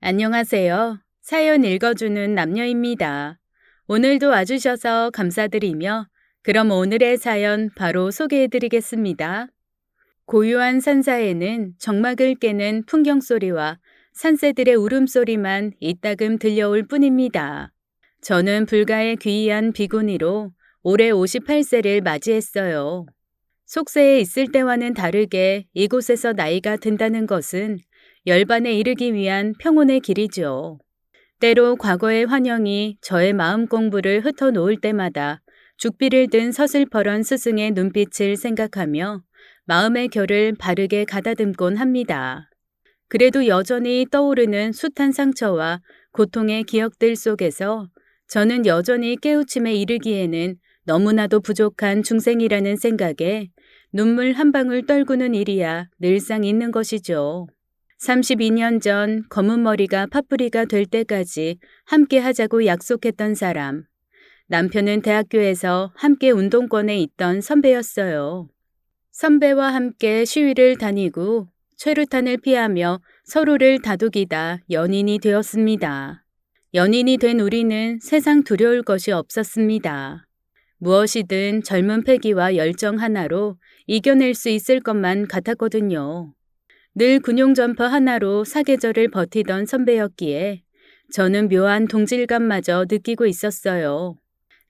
안녕하세요. 사연 읽어주는 남녀입니다. 오늘도 와주셔서 감사드리며, 그럼 오늘의 사연 바로 소개해드리겠습니다. 고요한 산사에는 정막을 깨는 풍경 소리와 산새들의 울음소리만 이따금 들려올 뿐입니다. 저는 불가의 귀한 비구니로 올해 58세를 맞이했어요. 속세에 있을 때와는 다르게 이곳에서 나이가 든다는 것은 열반에 이르기 위한 평온의 길이죠. 때로 과거의 환영이 저의 마음 공부를 흩어놓을 때마다 죽비를 든 서슬퍼런 스승의 눈빛을 생각하며 마음의 결을 바르게 가다듬곤 합니다. 그래도 여전히 떠오르는 숱한 상처와 고통의 기억들 속에서 저는 여전히 깨우침에 이르기에는 너무나도 부족한 중생이라는 생각에 눈물 한 방울 떨구는 일이야 늘상 있는 것이죠. 32년 전 검은 머리가 파뿌리가 될 때까지 함께 하자고 약속했던 사람. 남편은 대학교에서 함께 운동권에 있던 선배였어요. 선배와 함께 시위를 다니고 최루탄을 피하며 서로를 다독이다 연인이 되었습니다. 연인이 된 우리는 세상 두려울 것이 없었습니다. 무엇이든 젊은 패기와 열정 하나로 이겨낼 수 있을 것만 같았거든요. 늘 군용 점퍼 하나로 사계절을 버티던 선배였기에 저는 묘한 동질감마저 느끼고 있었어요.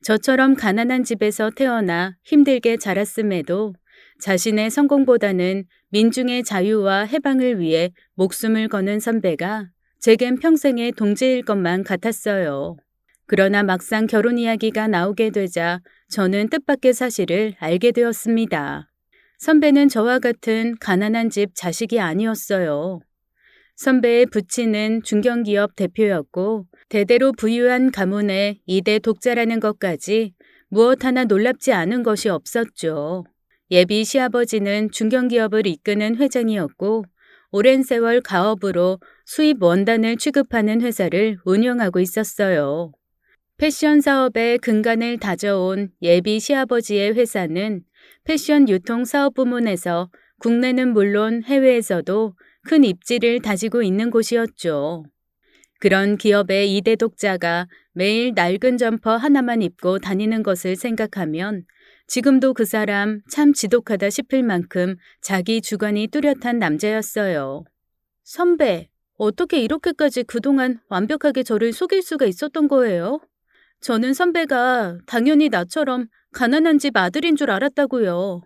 저처럼 가난한 집에서 태어나 힘들게 자랐음에도 자신의 성공보다는 민중의 자유와 해방을 위해 목숨을 거는 선배가 제겐 평생의 동지일 것만 같았어요. 그러나 막상 결혼 이야기가 나오게 되자 저는 뜻밖의 사실을 알게 되었습니다. 선배는 저와 같은 가난한 집 자식이 아니었어요. 선배의 부친은 중견기업 대표였고 대대로 부유한 가문의 2대 독자라는 것까지 무엇 하나 놀랍지 않은 것이 없었죠. 예비 시아버지는 중견기업을 이끄는 회장이었고 오랜 세월 가업으로 수입 원단을 취급하는 회사를 운영하고 있었어요. 패션 사업에 근간을 다져온 예비 시아버지의 회사는 패션 유통 사업 부문에서 국내는 물론 해외에서도 큰 입지를 다지고 있는 곳이었죠. 그런 기업의 2대 독자가 매일 낡은 점퍼 하나만 입고 다니는 것을 생각하면 지금도 그 사람 참 지독하다 싶을 만큼 자기 주관이 뚜렷한 남자였어요. 선배, 어떻게 이렇게까지 그동안 완벽하게 저를 속일 수가 있었던 거예요? 저는 선배가 당연히 나처럼 가난한 집 아들인 줄 알았다고요.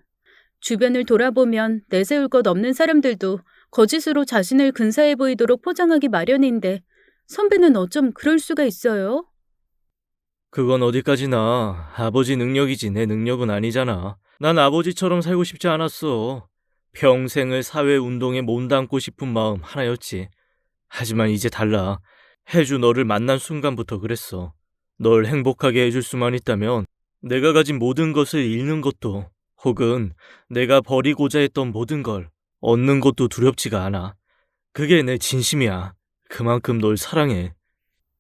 주변을 돌아보면 내세울 것 없는 사람들도 거짓으로 자신을 근사해 보이도록 포장하기 마련인데 선배는 어쩜 그럴 수가 있어요? 그건 어디까지나 아버지 능력이지 내 능력은 아니잖아. 난 아버지처럼 살고 싶지 않았어. 평생을 사회운동에 몸담고 싶은 마음 하나였지. 하지만 이제 달라. 혜주 너를 만난 순간부터 그랬어. 널 행복하게 해줄 수만 있다면 내가 가진 모든 것을 잃는 것도 혹은 내가 버리고자 했던 모든 걸 얻는 것도 두렵지가 않아. 그게 내 진심이야. 그만큼 널 사랑해.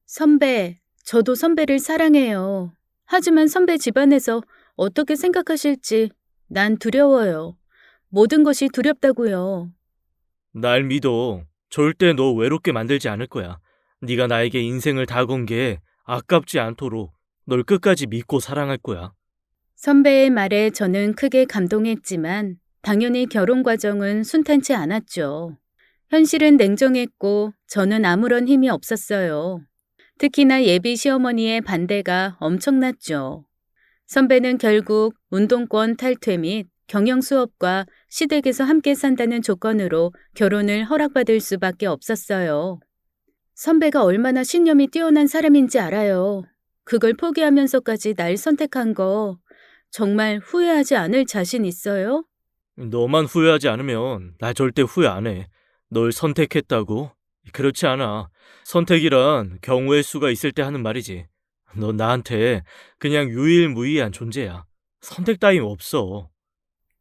선배, 저도 선배를 사랑해요. 하지만 선배 집안에서 어떻게 생각하실지 난 두려워요. 모든 것이 두렵다고요. 날 믿어. 절대 너 외롭게 만들지 않을 거야. 네가 나에게 인생을 다 건 게 아깝지 않도록 널 끝까지 믿고 사랑할 거야. 선배의 말에 저는 크게 감동했지만 당연히 결혼 과정은 순탄치 않았죠. 현실은 냉정했고 저는 아무런 힘이 없었어요. 특히나 예비 시어머니의 반대가 엄청났죠. 선배는 결국 운동권 탈퇴 및 경영 수업과 시댁에서 함께 산다는 조건으로 결혼을 허락받을 수밖에 없었어요. 선배가 얼마나 신념이 뛰어난 사람인지 알아요. 그걸 포기하면서까지 날 선택한 거 정말 후회하지 않을 자신 있어요? 너만 후회하지 않으면 나 절대 후회 안 해. 널 선택했다고? 그렇지 않아. 선택이란 경우의 수가 있을 때 하는 말이지. 넌 나한테 그냥 유일무이한 존재야. 선택 따윈 없어.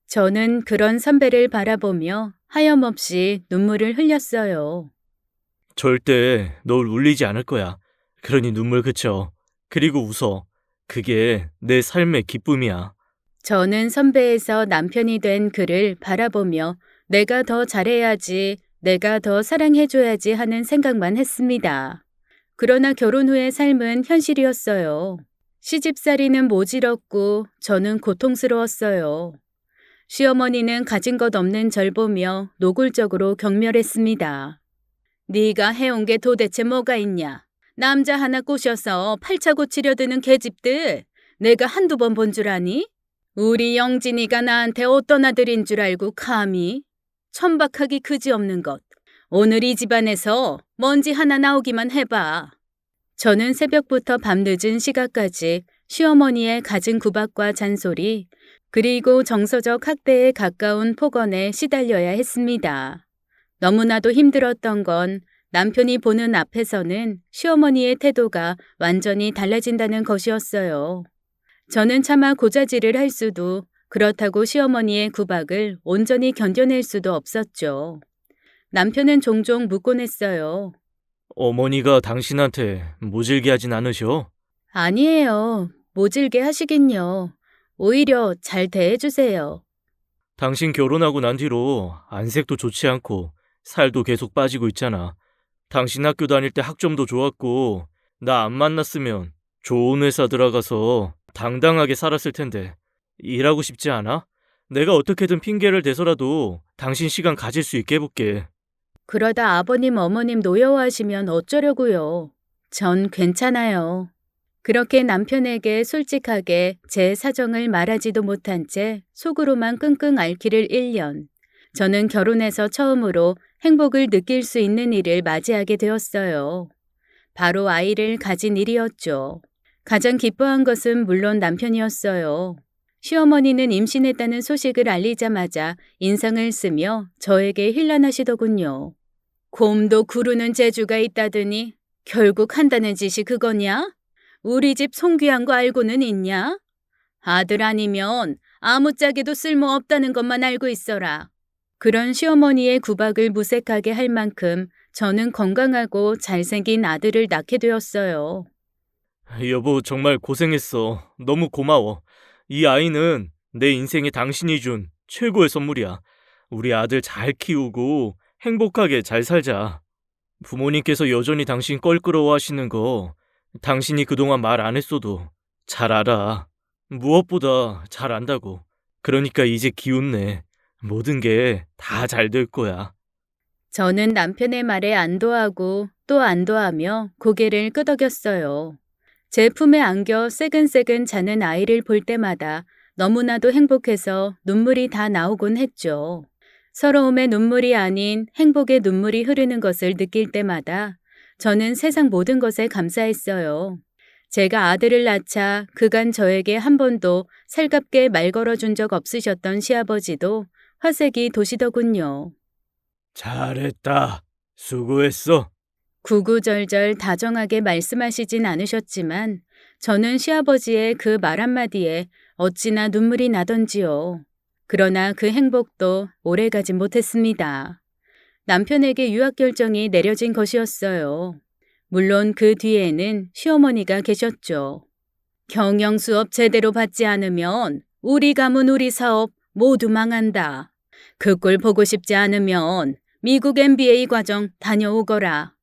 저는 그런 선배를 바라보며 하염없이 눈물을 흘렸어요. 절대 널 울리지 않을 거야. 그러니 눈물 그쳐. 그리고 웃어. 그게 내 삶의 기쁨이야. 저는 선배에서 남편이 된 그를 바라보며 내가 더 잘해야지 내가 더 사랑해줘야지 하는 생각만 했습니다. 그러나 결혼 후의 삶은 현실이었어요. 시집살이는 모질었고 저는 고통스러웠어요. 시어머니는 가진 것 없는 절 보며 노골적으로 경멸했습니다. 네가 해온 게 도대체 뭐가 있냐? 남자 하나 꼬셔서 팔차고 치려드는 계집들 내가 한두 번 본 줄 아니? 우리 영진이가 나한테 어떤 아들인 줄 알고 감히? 천박하기 그지없는 것. 오늘 이 집안에서 먼지 하나 나오기만 해봐. 저는 새벽부터 밤늦은 시각까지 시어머니의 갖은 구박과 잔소리, 그리고 정서적 학대에 가까운 폭언에 시달려야 했습니다. 너무나도 힘들었던 건 남편이 보는 앞에서는 시어머니의 태도가 완전히 달라진다는 것이었어요. 저는 차마 고자질을 할 수도 그렇다고 시어머니의 구박을 온전히 견뎌낼 수도 없었죠. 남편은 종종 묻곤 했어요. 어머니가 당신한테 모질게 하진 않으셔? 아니에요. 모질게 하시긴요. 오히려 잘 대해주세요. 당신 결혼하고 난 뒤로 안색도 좋지 않고 살도 계속 빠지고 있잖아. 당신 학교 다닐 때 학점도 좋았고 나 안 만났으면 좋은 회사 들어가서 당당하게 살았을 텐데 일하고 싶지 않아? 내가 어떻게든 핑계를 대서라도 당신 시간 가질 수 있게 해볼게. 그러다 아버님, 어머님 노여워하시면 어쩌려고요. 전 괜찮아요. 그렇게 남편에게 솔직하게 제 사정을 말하지도 못한 채 속으로만 끙끙 앓기를 1년. 저는 결혼해서 처음으로 행복을 느낄 수 있는 일을 맞이하게 되었어요. 바로 아이를 가진 일이었죠. 가장 기뻐한 것은 물론 남편이었어요. 시어머니는 임신했다는 소식을 알리자마자 인상을 쓰며 저에게 힐난하시더군요. 곰도 구르는 재주가 있다더니 결국 한다는 짓이 그거냐? 우리 집 송귀한 거 알고는 있냐? 아들 아니면 아무짝에도 쓸모없다는 것만 알고 있어라. 그런 시어머니의 구박을 무색하게 할 만큼 저는 건강하고 잘생긴 아들을 낳게 되었어요. 여보, 정말 고생했어. 너무 고마워. 이 아이는 내 인생에 당신이 준 최고의 선물이야. 우리 아들 잘 키우고 행복하게 잘 살자. 부모님께서 여전히 당신 껄끄러워하시는 거 당신이 그동안 말 안 했어도 잘 알아. 무엇보다 잘 안다고. 그러니까 이제 기운내. 모든 게 다 잘 될 거야. 저는 남편의 말에 안도하고 또 안도하며 고개를 끄덕였어요. 제 품에 안겨 새근새근 자는 아이를 볼 때마다 너무나도 행복해서 눈물이 다 나오곤 했죠. 서러움의 눈물이 아닌 행복의 눈물이 흐르는 것을 느낄 때마다 저는 세상 모든 것에 감사했어요. 제가 아들을 낳자 그간 저에게 한 번도 살갑게 말 걸어준 적 없으셨던 시아버지도 화색이 도시더군요. 잘했다. 수고했어. 구구절절 다정하게 말씀하시진 않으셨지만 저는 시아버지의 그 말 한마디에 어찌나 눈물이 나던지요. 그러나 그 행복도 오래가지 못했습니다. 남편에게 유학 결정이 내려진 것이었어요. 물론 그 뒤에는 시어머니가 계셨죠. 경영 수업 제대로 받지 않으면 우리 가문 우리 사업 모두 망한다. 그 꼴 보고 싶지 않으면 미국 MBA 과정 다녀오거라.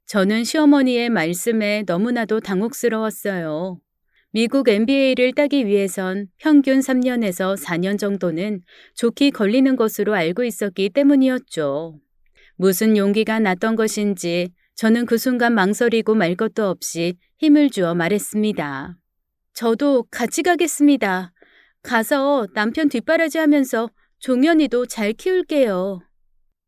저는 시어머니의 말씀에 너무나도 당혹스러웠어요. 미국 MBA를 따기 위해선 평균 3년에서 4년 정도는 좋게 걸리는 것으로 알고 있었기 때문이었죠. 무슨 용기가 났던 것인지 저는 그 순간 망설이고 말 것도 없이 힘을 주어 말했습니다. 저도 같이 가겠습니다. 가서 남편 뒷바라지 하면서 종현이도 잘 키울게요.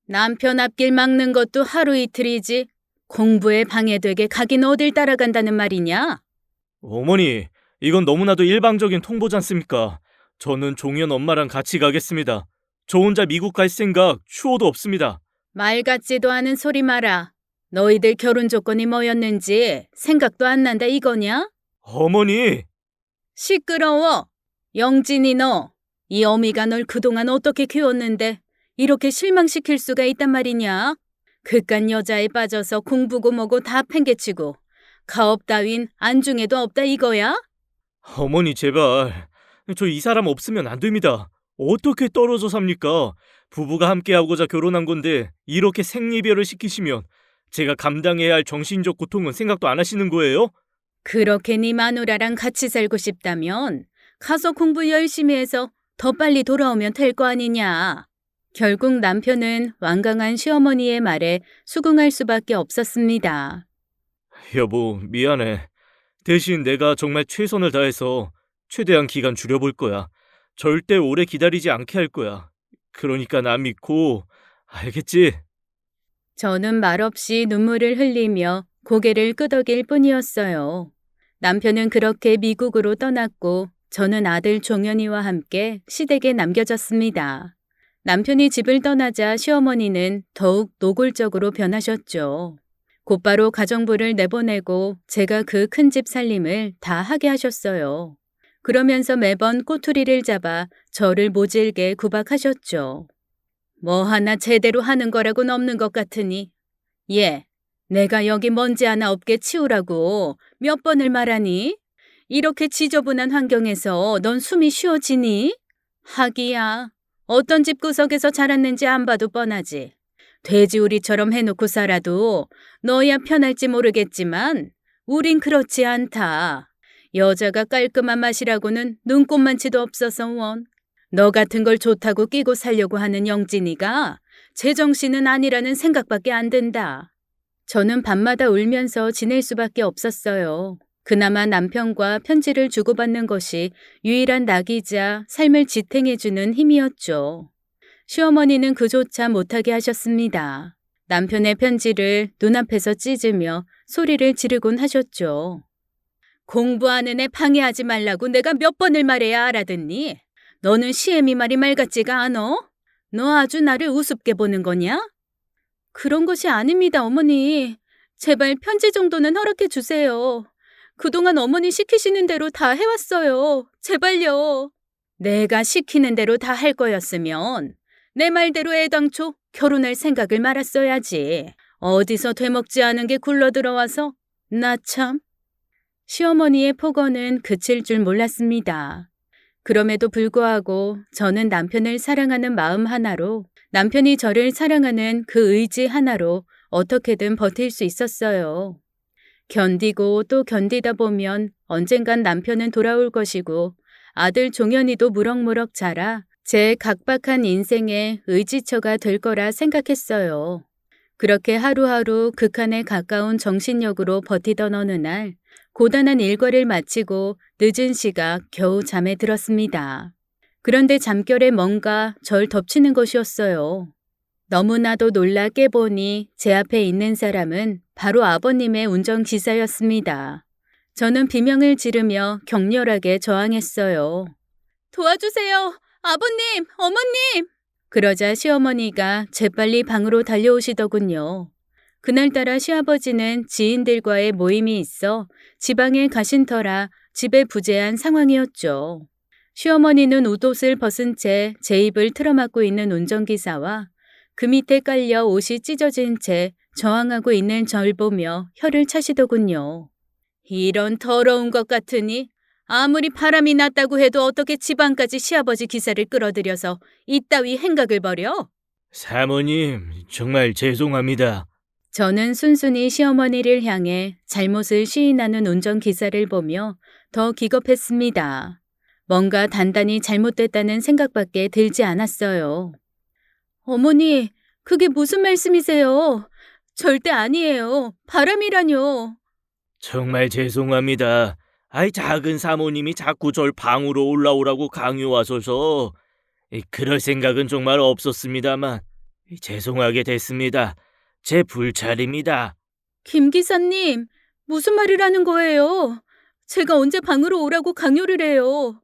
남편 앞길 막는 것도 하루 이틀이지 공부에 방해되게 가긴 어딜 따라간다는 말이냐? 어머니, 이건 너무나도 일방적인 통보지 않습니까? 저는 종현 엄마랑 같이 가겠습니다. 저 혼자 미국 갈 생각 추호도 없습니다. 말 같지도 않은 소리 마라. 너희들 결혼 조건이 뭐였는지 생각도 안 난다 이거냐? 어머니! 시끄러워. 영진이 너. 이 어미가 널 그동안 어떻게 키웠는데 이렇게 실망시킬 수가 있단 말이냐? 그깟 여자에 빠져서 공부고 뭐고 다 팽개치고 가업 따윈 안중에도 없다 이거야? 어머니, 제발. 저 이 사람 없으면 안 됩니다. 어떻게 떨어져 삽니까? 부부가 함께하고자 결혼한 건데 이렇게 생리별을 시키시면 제가 감당해야 할 정신적 고통은 생각도 안 하시는 거예요? 그렇게 네 마누라랑 같이 살고 싶다면 가서 공부 열심히 해서 더 빨리 돌아오면 될 거 아니냐. 결국 남편은 완강한 시어머니의 말에 수긍할 수밖에 없었습니다. 여보, 미안해. 대신 내가 정말 최선을 다해서 최대한 기간 줄여볼 거야. 절대 오래 기다리지 않게 할 거야. 그러니까 나 믿고, 알겠지? 저는 말없이 눈물을 흘리며 고개를 끄덕일 뿐이었어요. 남편은 그렇게 미국으로 떠났고 저는 아들 종현이와 함께 시댁에 남겨졌습니다. 남편이 집을 떠나자 시어머니는 더욱 노골적으로 변하셨죠. 곧바로 가정부를 내보내고 제가 그 큰 집 살림을 다 하게 하셨어요. 그러면서 매번 꼬투리를 잡아 저를 모질게 구박하셨죠. 뭐 하나 제대로 하는 거라고는 없는 것 같으니. 예, 내가 여기 먼지 하나 없게 치우라고 몇 번을 말하니? 이렇게 지저분한 환경에서 넌 숨이 쉬어지니? 하기야, 어떤 집구석에서 자랐는지 안 봐도 뻔하지. 돼지우리처럼 해놓고 살아도 너야 편할지 모르겠지만 우린 그렇지 않다. 여자가 깔끔한 맛이라고는 눈꼽만치도 없어서 원. 너 같은 걸 좋다고 끼고 살려고 하는 영진이가 제정신은 아니라는 생각밖에 안 든다. 저는 밤마다 울면서 지낼 수밖에 없었어요. 그나마 남편과 편지를 주고받는 것이 유일한 낙이자 삶을 지탱해주는 힘이었죠. 시어머니는 그조차 못하게 하셨습니다. 남편의 편지를 눈앞에서 찢으며 소리를 지르곤 하셨죠. 공부하는 애 방해하지 말라고 내가 몇 번을 말해야 알아듣니? 너는 시애미 말이 말 같지가 않어? 너 아주 나를 우습게 보는 거냐? 그런 것이 아닙니다, 어머니. 제발 편지 정도는 허락해 주세요. 그동안 어머니 시키시는 대로 다 해왔어요. 제발요. 내가 시키는 대로 다 할 거였으면 내 말대로 애당초 결혼할 생각을 말았어야지. 어디서 되먹지 않은 게 굴러들어와서 나 참. 시어머니의 폭언은 그칠 줄 몰랐습니다. 그럼에도 불구하고 저는 남편을 사랑하는 마음 하나로, 남편이 저를 사랑하는 그 의지 하나로 어떻게든 버틸 수 있었어요. 견디고 또 견디다 보면 언젠간 남편은 돌아올 것이고 아들 종현이도 무럭무럭 자라 제 각박한 인생의 의지처가 될 거라 생각했어요. 그렇게 하루하루 극한에 가까운 정신력으로 버티던 어느 날 고단한 일과를 마치고 늦은 시각 겨우 잠에 들었습니다. 그런데 잠결에 뭔가 절 덮치는 것이었어요. 너무나도 놀라 깨보니 제 앞에 있는 사람은 바로 아버님의 운전기사였습니다. 저는 비명을 지르며 격렬하게 저항했어요. 도와주세요! 아버님! 어머님! 그러자 시어머니가 재빨리 방으로 달려오시더군요. 그날따라 시아버지는 지인들과의 모임이 있어 지방에 가신 터라 집에 부재한 상황이었죠. 시어머니는 웃옷을 벗은 채 제 입을 틀어막고 있는 운전기사와 그 밑에 깔려 옷이 찢어진 채 저항하고 있는 절 보며 혀를 차시더군요. 이런 더러운 것 같으니 아무리 바람이 났다고 해도 어떻게 지방까지 시아버지 기사를 끌어들여서 이따위 행각을 벌여? 사모님, 정말 죄송합니다. 저는 순순히 시어머니를 향해 잘못을 시인하는 운전기사를 보며 더 기겁했습니다. 뭔가 단단히 잘못됐다는 생각밖에 들지 않았어요. 어머니, 그게 무슨 말씀이세요? 절대 아니에요. 바람이라뇨. 정말 죄송합니다. 아이, 작은 사모님이 자꾸 절 방으로 올라오라고 강요하셔서 그럴 생각은 정말 없었습니다만 죄송하게 됐습니다. 제 불찰입니다. 김 기사님, 무슨 말을 하는 거예요? 제가 언제 방으로 오라고 강요를 해요?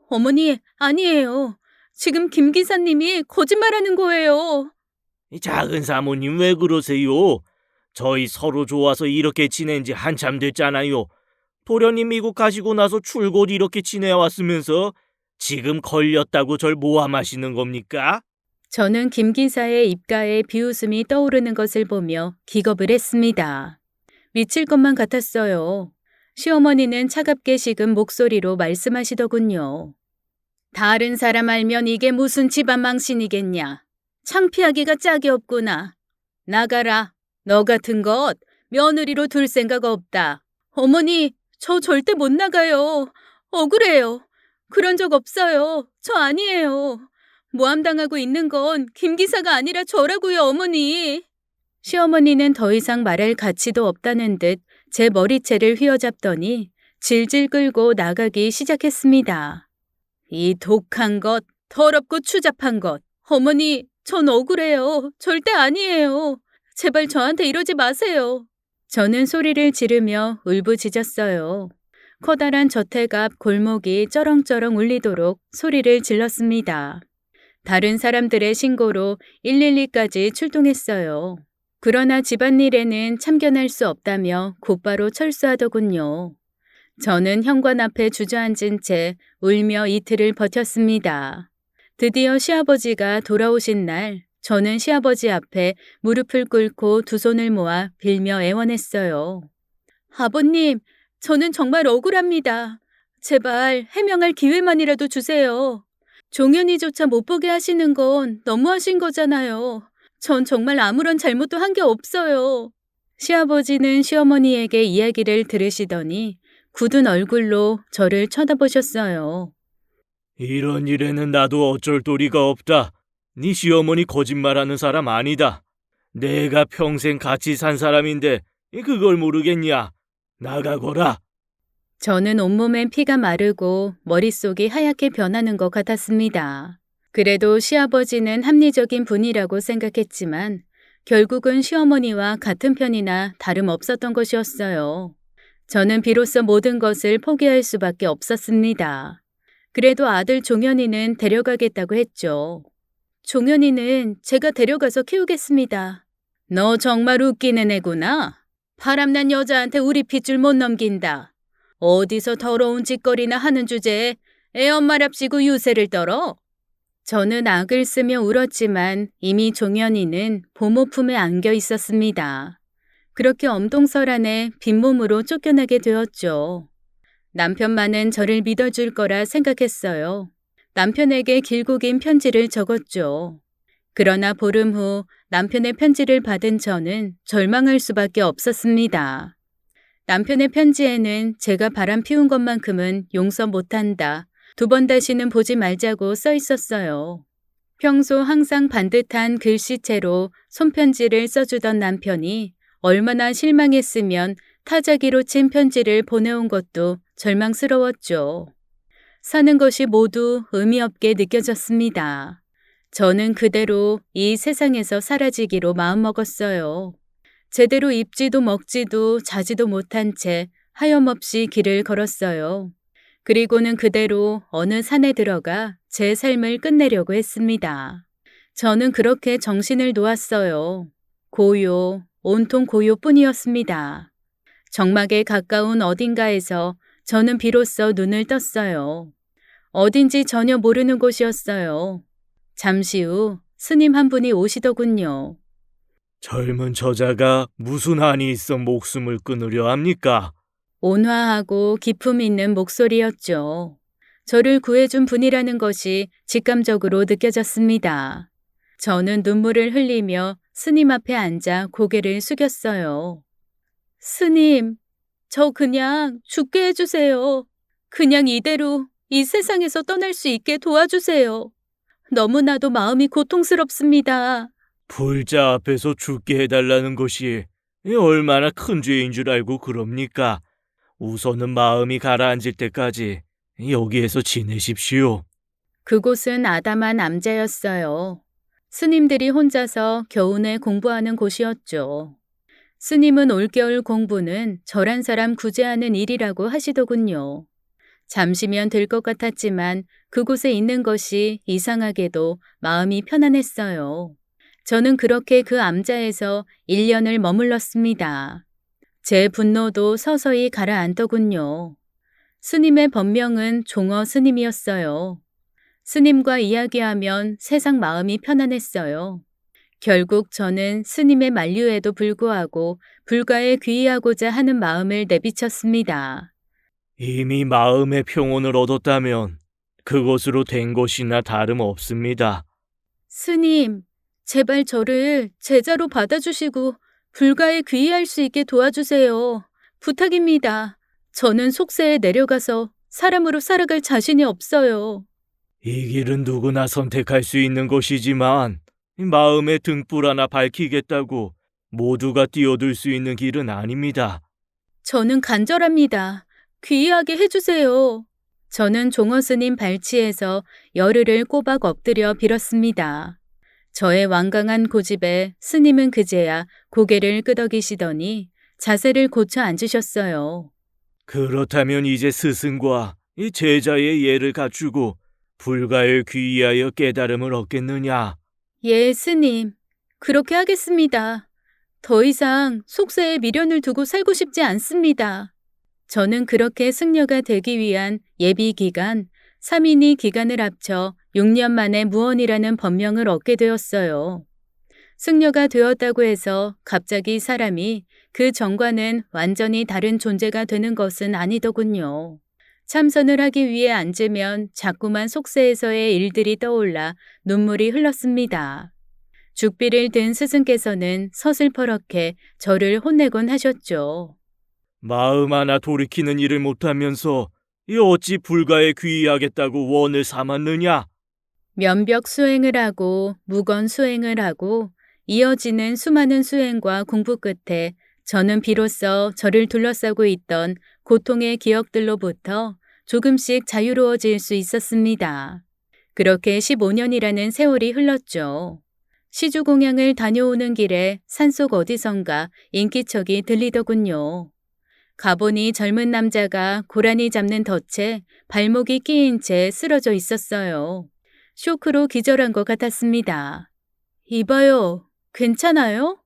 어머니, 아니에요. 지금 김 기사님이 거짓말하는 거예요. 작은 사모님 왜 그러세요? 저희 서로 좋아서 이렇게 지낸 지 한참 됐잖아요. 도련님 미국 가시고 나서 줄곧 이렇게 지내왔으면서 지금 걸렸다고 절 모함하시는 겁니까? 저는 김 기사의 입가에 비웃음이 떠오르는 것을 보며 기겁을 했습니다. 미칠 것만 같았어요. 시어머니는 차갑게 식은 목소리로 말씀하시더군요. 다른 사람 알면 이게 무슨 집안 망신이겠냐. 창피하기가 짝이 없구나. 나가라. 너 같은 것 며느리로 둘 생각 없다. 어머니, 저 절대 못 나가요. 억울해요. 그런 적 없어요. 저 아니에요. 모함당하고 있는 건 김 기사가 아니라 저라고요, 어머니. 시어머니는 더 이상 말할 가치도 없다는 듯 제 머리채를 휘어잡더니 질질 끌고 나가기 시작했습니다. 이 독한 것, 더럽고 추잡한 것. 어머니, 전 억울해요. 절대 아니에요. 제발 저한테 이러지 마세요. 저는 소리를 지르며 울부짖었어요. 커다란 저택 앞 골목이 쩌렁쩌렁 울리도록 소리를 질렀습니다. 다른 사람들의 신고로 112까지 출동했어요. 그러나 집안일에는 참견할 수 없다며 곧바로 철수하더군요. 저는 현관 앞에 주저앉은 채 울며 이틀을 버텼습니다. 드디어 시아버지가 돌아오신 날, 저는 시아버지 앞에 무릎을 꿇고 두 손을 모아 빌며 애원했어요. 아버님, 저는 정말 억울합니다. 제발 해명할 기회만이라도 주세요. 종현이조차 못 보게 하시는 건 너무하신 거잖아요. 전 정말 아무런 잘못도 한 게 없어요. 시아버지는 시어머니에게 이야기를 들으시더니 굳은 얼굴로 저를 쳐다보셨어요. 이런 일에는 나도 어쩔 도리가 없다. 네 시어머니 거짓말하는 사람 아니다. 내가 평생 같이 산 사람인데 그걸 모르겠냐? 나가거라. 저는 온몸에 피가 마르고 머릿속이 하얗게 변하는 것 같았습니다. 그래도 시아버지는 합리적인 분이라고 생각했지만 결국은 시어머니와 같은 편이나 다름없었던 것이었어요. 저는 비로소 모든 것을 포기할 수밖에 없었습니다. 그래도 아들 종현이는 데려가겠다고 했죠. 종현이는 제가 데려가서 키우겠습니다. 너 정말 웃기는 애구나. 바람난 여자한테 우리 핏줄 못 넘긴다. 어디서 더러운 짓거리나 하는 주제에 애 엄마랍시고 유세를 떨어? 저는 악을 쓰며 울었지만 이미 종현이는 보모 품에 안겨 있었습니다. 그렇게 엄동설안에 빈몸으로 쫓겨나게 되었죠. 남편만은 저를 믿어줄 거라 생각했어요. 남편에게 길고 긴 편지를 적었죠. 그러나 보름 후 남편의 편지를 받은 저는 절망할 수밖에 없었습니다. 남편의 편지에는 제가 바람 피운 것만큼은 용서 못한다. 2번 다시는 보지 말자고 써 있었어요. 평소 항상 반듯한 글씨체로 손편지를 써주던 남편이 얼마나 실망했으면 타자기로 친 편지를 보내온 것도 절망스러웠죠. 사는 것이 모두 의미 없게 느껴졌습니다. 저는 그대로 이 세상에서 사라지기로 마음먹었어요. 제대로 입지도 먹지도 자지도 못한 채 하염없이 길을 걸었어요. 그리고는 그대로 어느 산에 들어가 제 삶을 끝내려고 했습니다. 저는 그렇게 정신을 놓았어요. 고요, 온통 고요뿐이었습니다. 정막에 가까운 어딘가에서 저는 비로소 눈을 떴어요. 어딘지 전혀 모르는 곳이었어요. 잠시 후 스님 한 분이 오시더군요. 젊은 저자가 무슨 한이 있어 목숨을 끊으려 합니까? 온화하고 기품 있는 목소리였죠. 저를 구해준 분이라는 것이 직감적으로 느껴졌습니다. 저는 눈물을 흘리며 스님 앞에 앉아 고개를 숙였어요. 스님, 저 그냥 죽게 해주세요. 그냥 이대로 이 세상에서 떠날 수 있게 도와주세요. 너무나도 마음이 고통스럽습니다. 불자 앞에서 죽게 해달라는 것이 얼마나 큰 죄인 줄 알고 그럽니까? 우선은 마음이 가라앉을 때까지 여기에서 지내십시오. 그곳은 아담한 암자였어요. 스님들이 혼자서 겨우내 공부하는 곳이었죠. 스님은 올겨울 공부는 절한 사람 구제하는 일이라고 하시더군요. 잠시면 될 것 같았지만 그곳에 있는 것이 이상하게도 마음이 편안했어요. 저는 그렇게 그 암자에서 1년을 머물렀습니다. 제 분노도 서서히 가라앉더군요. 스님의 법명은 종어 스님이었어요. 스님과 이야기하면 세상 마음이 편안했어요. 결국 저는 스님의 만류에도 불구하고 불가에 귀의하고자 하는 마음을 내비쳤습니다. 이미 마음의 평온을 얻었다면 그것으로 된 것이나 다름없습니다. 스님, 제발 저를 제자로 받아주시고 불가에 귀의할 수 있게 도와주세요. 부탁입니다. 저는 속세에 내려가서 사람으로 살아갈 자신이 없어요. 이 길은 누구나 선택할 수 있는 것이지만 마음의 등불 하나 밝히겠다고 모두가 뛰어들 수 있는 길은 아닙니다. 저는 간절합니다. 귀의하게 해주세요. 저는 종어 스님 발치에서 열흘을 꼬박 엎드려 빌었습니다. 저의 완강한 고집에 스님은 그제야 고개를 끄덕이시더니 자세를 고쳐 앉으셨어요. 그렇다면 이제 스승과 이 제자의 예를 갖추고 불가에 귀의하여 깨달음을 얻겠느냐? 예, 스님. 그렇게 하겠습니다. 더 이상 속세에 미련을 두고 살고 싶지 않습니다. 저는 그렇게 승려가 되기 위한 예비 기간, 3인이 기간을 합쳐 6년 만에 무언이라는 법명을 얻게 되었어요. 승려가 되었다고 해서 갑자기 사람이 그 전과는 완전히 다른 존재가 되는 것은 아니더군요. 참선을 하기 위해 앉으면 자꾸만 속세에서의 일들이 떠올라 눈물이 흘렀습니다. 죽비를 든 스승께서는 서슬퍼렇게 저를 혼내곤 하셨죠. 마음 하나 돌이키는 일을 못하면서 이 어찌 불가에 귀의하겠다고 원을 삼았느냐? 면벽 수행을 하고 무건 수행을 하고 이어지는 수많은 수행과 공부 끝에 저는 비로소 저를 둘러싸고 있던 고통의 기억들로부터 조금씩 자유로워질 수 있었습니다. 그렇게 15년이라는 세월이 흘렀죠. 시주공양을 다녀오는 길에 산속 어디선가 인기척이 들리더군요. 가보니 젊은 남자가 고라니 잡는 덫에 발목이 끼인 채 쓰러져 있었어요. 쇼크로 기절한 것 같았습니다. 이봐요, 괜찮아요?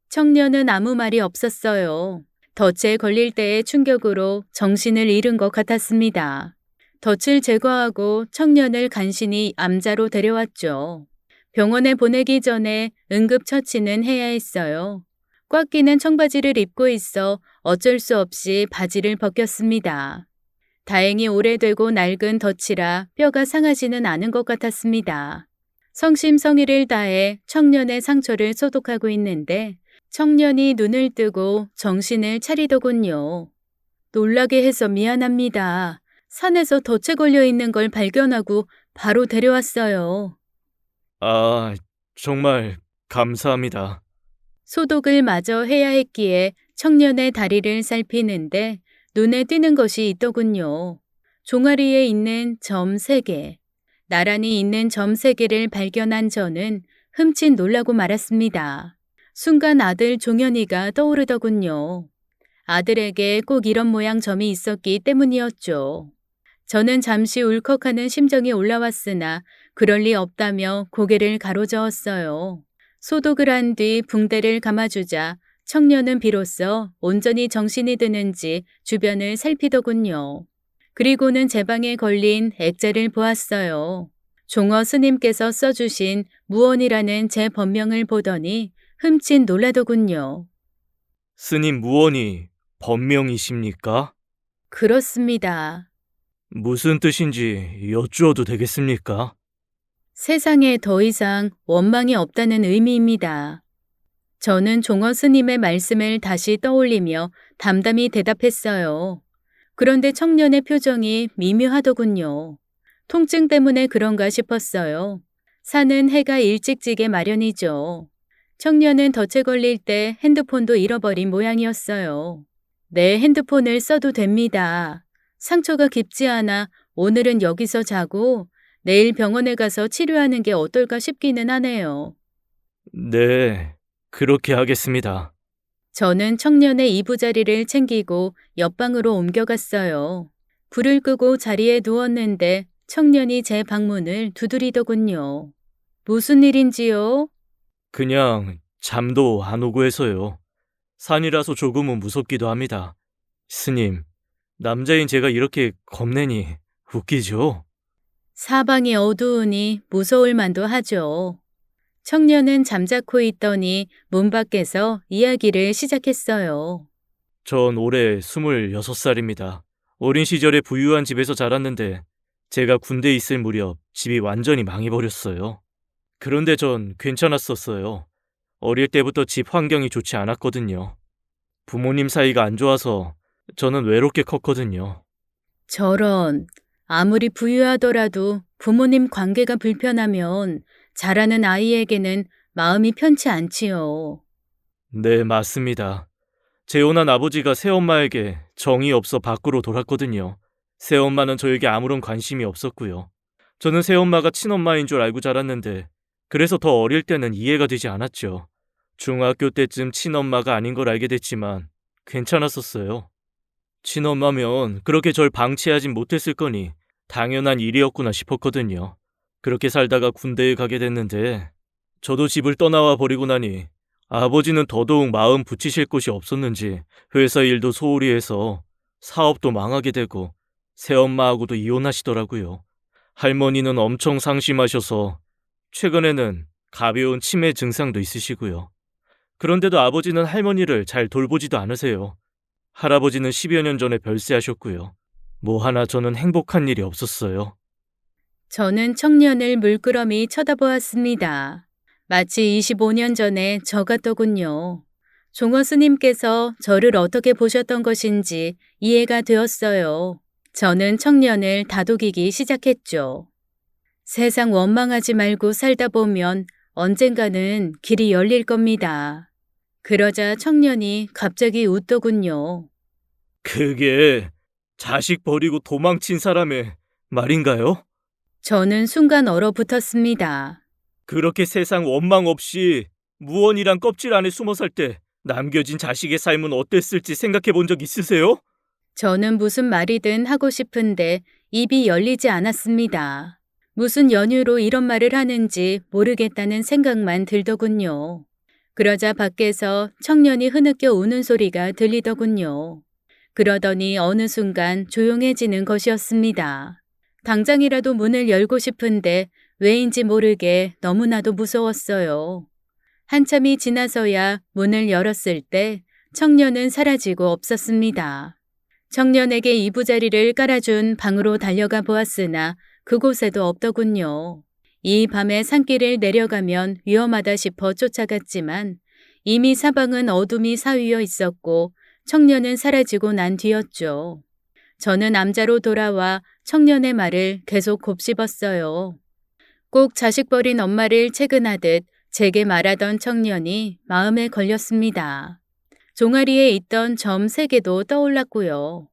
청년은 아무 말이 없었어요. 덫에 걸릴 때의 충격으로 정신을 잃은 것 같았습니다. 덫을 제거하고 청년을 간신히 암자로 데려왔죠. 병원에 보내기 전에 응급처치는 해야 했어요. 꽉 끼는 청바지를 입고 있어 어쩔 수 없이 바지를 벗겼습니다. 다행히 오래되고 낡은 덫이라 뼈가 상하지는 않은 것 같았습니다. 성심성의를 다해 청년의 상처를 소독하고 있는데 청년이 눈을 뜨고 정신을 차리더군요. 놀라게 해서 미안합니다. 산에서 덫에 걸려 있는 걸 발견하고 바로 데려왔어요. 아, 정말 감사합니다. 소독을 마저 해야 했기에 청년의 다리를 살피는데 눈에 띄는 것이 있더군요. 종아리에 있는 점 3개. 나란히 있는 점 3개를 발견한 저는 흠칫 놀라고 말았습니다. 순간 아들 종현이가 떠오르더군요. 아들에게 꼭 이런 모양 점이 있었기 때문이었죠. 저는 잠시 울컥하는 심정이 올라왔으나 그럴 리 없다며 고개를 가로저었어요. 소독을 한 뒤 붕대를 감아주자 청년은 비로소 온전히 정신이 드는지 주변을 살피더군요. 그리고는 제 방에 걸린 액자를 보았어요. 종어 스님께서 써주신 무언이라는 제 법명을 보더니 흠칫 놀라더군요. 스님 무언이 법명이십니까? 그렇습니다. 무슨 뜻인지 여쭈어도 되겠습니까? 세상에 더 이상 원망이 없다는 의미입니다. 저는 종어 스님의 말씀을 다시 떠올리며 담담히 대답했어요. 그런데 청년의 표정이 미묘하더군요. 통증 때문에 그런가 싶었어요. 산은 해가 일찍 지게 마련이죠. 청년은 덫에 걸릴 때 핸드폰도 잃어버린 모양이었어요. 내 핸드폰을 써도 됩니다. 상처가 깊지 않아 오늘은 여기서 자고 내일 병원에 가서 치료하는 게 어떨까 싶기는 하네요. 네, 그렇게 하겠습니다. 저는 청년의 이부자리를 챙기고 옆방으로 옮겨갔어요. 불을 끄고 자리에 누웠는데 청년이 제 방문을 두드리더군요. 무슨 일인지요? 그냥 잠도 안 오고 해서요. 산이라서 조금은 무섭기도 합니다. 스님, 남자인 제가 이렇게 겁내니 웃기죠? 사방이 어두우니 무서울 만도 하죠. 청년은 잠자코 있더니 문 밖에서 이야기를 시작했어요. 전 올해 26살입니다. 어린 시절에 부유한 집에서 자랐는데 제가 군대에 있을 무렵 집이 완전히 망해버렸어요. 그런데 전 괜찮았었어요. 어릴 때부터 집 환경이 좋지 않았거든요. 부모님 사이가 안 좋아서 저는 외롭게 컸거든요. 저런, 아무리 부유하더라도 부모님 관계가 불편하면 자라는 아이에게는 마음이 편치 않지요. 네, 맞습니다. 재혼한 아버지가 새엄마에게 정이 없어 밖으로 돌았거든요. 새엄마는 저에게 아무런 관심이 없었고요. 저는 새엄마가 친엄마인 줄 알고 자랐는데 그래서 더 어릴 때는 이해가 되지 않았죠. 중학교 때쯤 친엄마가 아닌 걸 알게 됐지만 괜찮았었어요. 친엄마면 그렇게 절 방치하진 못했을 거니 당연한 일이었구나 싶었거든요. 그렇게 살다가 군대에 가게 됐는데 저도 집을 떠나와 버리고 나니 아버지는 더더욱 마음 붙이실 곳이 없었는지 회사 일도 소홀히 해서 사업도 망하게 되고 새엄마하고도 이혼하시더라고요. 할머니는 엄청 상심하셔서 최근에는 가벼운 치매 증상도 있으시고요. 그런데도 아버지는 할머니를 잘 돌보지도 않으세요. 할아버지는 10여 년 전에 별세하셨고요. 뭐 하나 저는 행복한 일이 없었어요. 저는 청년을 물끄러미 쳐다보았습니다. 마치 25년 전에 저 같더군요. 종어 스님께서 저를 어떻게 보셨던 것인지 이해가 되었어요. 저는 청년을 다독이기 시작했죠. 세상 원망하지 말고 살다 보면 언젠가는 길이 열릴 겁니다. 그러자 청년이 갑자기 웃더군요. 그게 자식 버리고 도망친 사람의 말인가요? 저는 순간 얼어붙었습니다. 그렇게 세상 원망 없이 무언이란 껍질 안에 숨어 살 때 남겨진 자식의 삶은 어땠을지 생각해 본 적 있으세요? 저는 무슨 말이든 하고 싶은데 입이 열리지 않았습니다. 무슨 연유로 이런 말을 하는지 모르겠다는 생각만 들더군요. 그러자 밖에서 청년이 흐느껴 우는 소리가 들리더군요. 그러더니 어느 순간 조용해지는 것이었습니다. 당장이라도 문을 열고 싶은데 왜인지 모르게 너무나도 무서웠어요. 한참이 지나서야 문을 열었을 때 청년은 사라지고 없었습니다. 청년에게 이부자리를 깔아준 방으로 달려가 보았으나 그곳에도 없더군요. 이 밤에 산길을 내려가면 위험하다 싶어 쫓아갔지만 이미 사방은 어둠이 사위어 있었고 청년은 사라지고 난 뒤였죠. 저는 남자로 돌아와 청년의 말을 계속 곱씹었어요. 꼭 자식 버린 엄마를 채근하듯 제게 말하던 청년이 마음에 걸렸습니다. 종아리에 있던 점 3개도 떠올랐고요.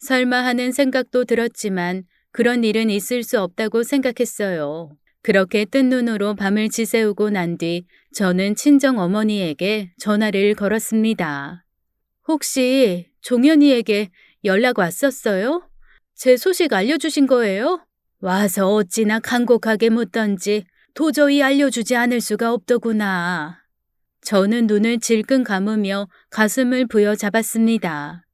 설마 하는 생각도 들었지만 그런 일은 있을 수 없다고 생각했어요. 그렇게 뜬 눈으로 밤을 지새우고 난 뒤 저는 친정 어머니에게 전화를 걸었습니다. 혹시 종현이에게 연락 왔었어요? 제 소식 알려주신 거예요? 와서 어찌나 간곡하게 묻던지 도저히 알려주지 않을 수가 없더구나. 저는 눈을 질끈 감으며 가슴을 부여잡았습니다.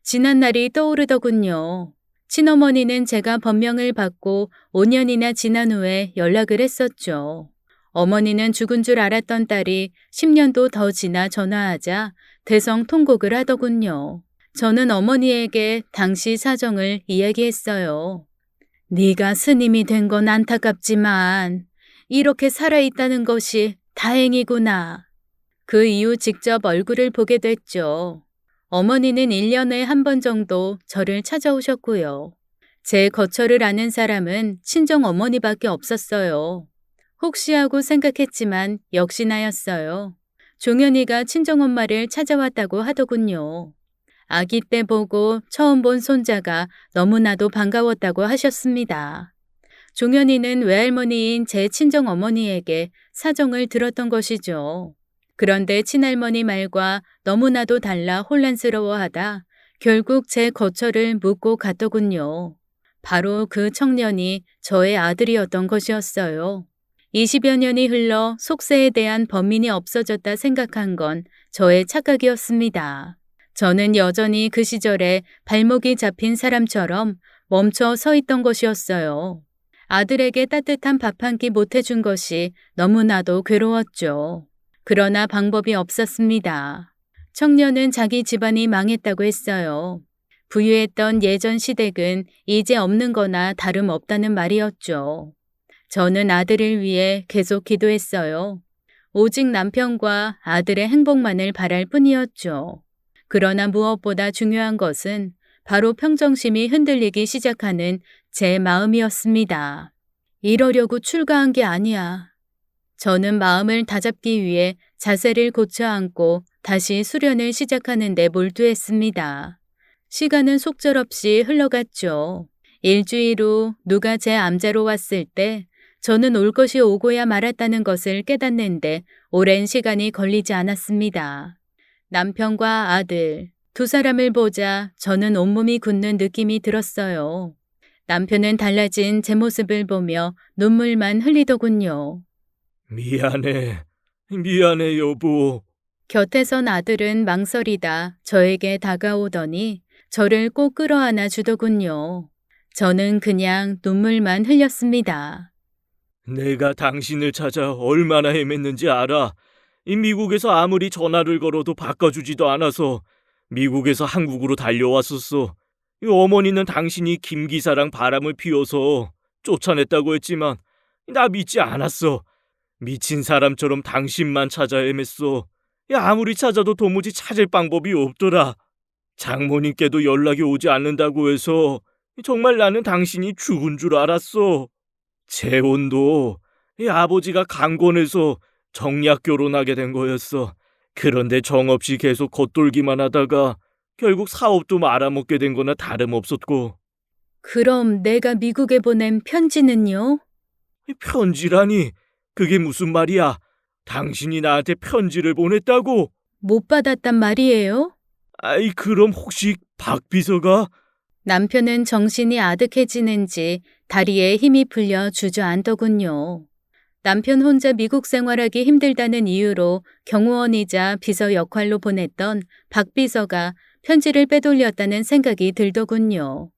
지난 날이 떠오르더군요. 친어머니는 제가 법명을 받고 5년이나 지난 후에 연락을 했었죠. 어머니는 죽은 줄 알았던 딸이 10년도 더 지나 전화하자 대성통곡을 하더군요. 저는 어머니에게 당시 사정을 이야기했어요. 네가 스님이 된 건 안타깝지만 이렇게 살아있다는 것이 다행이구나. 그 이후 직접 얼굴을 보게 됐죠. 어머니는 1년에 한 번 정도 저를 찾아오셨고요. 제 거처를 아는 사람은 친정 어머니밖에 없었어요. 혹시 하고 생각했지만 역시나였어요. 종현이가 친정엄마를 찾아왔다고 하더군요. 아기 때 보고 처음 본 손자가 너무나도 반가웠다고 하셨습니다. 종현이는 외할머니인 제 친정어머니에게 사정을 들었던 것이죠. 그런데 친할머니 말과 너무나도 달라 혼란스러워하다 결국 제 거처를 묻고 갔더군요. 바로 그 청년이 저의 아들이었던 것이었어요. 20여 년이 흘러 속세에 대한 범인이 없어졌다 생각한 건 저의 착각이었습니다. 저는 여전히 그 시절에 발목이 잡힌 사람처럼 멈춰 서 있던 것이었어요. 아들에게 따뜻한 밥 한 끼 못 해준 것이 너무나도 괴로웠죠. 그러나 방법이 없었습니다. 청년은 자기 집안이 망했다고 했어요. 부유했던 예전 시댁은 이제 없는 거나 다름없다는 말이었죠. 저는 아들을 위해 계속 기도했어요. 오직 남편과 아들의 행복만을 바랄 뿐이었죠. 그러나 무엇보다 중요한 것은 바로 평정심이 흔들리기 시작하는 제 마음이었습니다. 이러려고 출가한 게 아니야. 저는 마음을 다잡기 위해 자세를 고쳐 앉고 다시 수련을 시작하는 데 몰두했습니다. 시간은 속절없이 흘러갔죠. 일주일 후 누가 제 암자로 왔을 때 저는 올 것이 오고야 말았다는 것을 깨닫는데 오랜 시간이 걸리지 않았습니다. 남편과 아들, 두 사람을 보자 저는 온몸이 굳는 느낌이 들었어요. 남편은 달라진 제 모습을 보며 눈물만 흘리더군요. 미안해, 여보. 곁에 선 아들은 망설이다 저에게 다가오더니 저를 꼭 끌어안아 주더군요. 저는 그냥 눈물만 흘렸습니다. 내가 당신을 찾아 얼마나 헤맸는지 알아. 이 미국에서 아무리 전화를 걸어도 바꿔주지도 않아서 미국에서 한국으로 달려왔었어. 이 어머니는 당신이 김 기사랑 바람을 피워서 쫓아냈다고 했지만 나 믿지 않았어. 미친 사람처럼 당신만 찾아 헤맸어. 아무리 찾아도 도무지 찾을 방법이 없더라. 장모님께도 연락이 오지 않는다고 해서 정말 나는 당신이 죽은 줄 알았어. 재혼도 아버지가 강권해서 정략 결혼하게 된 거였어. 그런데 정없이 계속 겉돌기만 하다가 결국 사업도 말아먹게 된 거나 다름없었고. 그럼 내가 미국에 보낸 편지는요? 편지라니, 그게 무슨 말이야? 당신이 나한테 편지를 보냈다고? 못 받았단 말이에요? 아이, 그럼 혹시 박 비서가? 남편은 정신이 아득해지는지 다리에 힘이 풀려 주저앉더군요. 남편 혼자 미국 생활하기 힘들다는 이유로 경호원이자 비서 역할로 보냈던 박 비서가 편지를 빼돌렸다는 생각이 들더군요.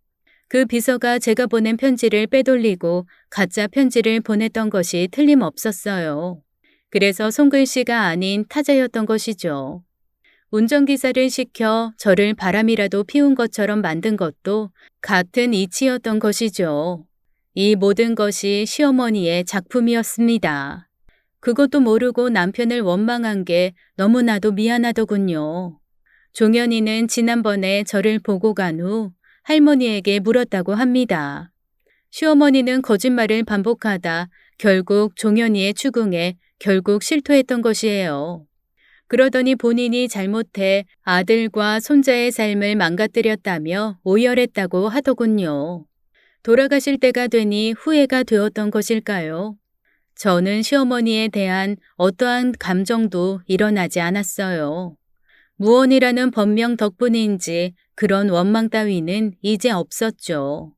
그 비서가 제가 보낸 편지를 빼돌리고 가짜 편지를 보냈던 것이 틀림없었어요. 그래서 손글씨가 아닌 타자였던 것이죠. 운전기사를 시켜 저를 바람이라도 피운 것처럼 만든 것도 같은 이치였던 것이죠. 이 모든 것이 시어머니의 작품이었습니다. 그것도 모르고 남편을 원망한 게 너무나도 미안하더군요. 종현이는 지난번에 저를 보고 간 후 할머니에게 물었다고 합니다. 시어머니는 거짓말을 반복하다 결국 종현이의 추궁에 결국 실토했던 것이에요. 그러더니 본인이 잘못해 아들과 손자의 삶을 망가뜨렸다며 오열했다고 하더군요. 돌아가실 때가 되니 후회가 되었던 것일까요? 저는 시어머니에 대한 어떠한 감정도 일어나지 않았어요. 무언이라는 법명 덕분인지 그런 원망 따위는 이제 없었죠.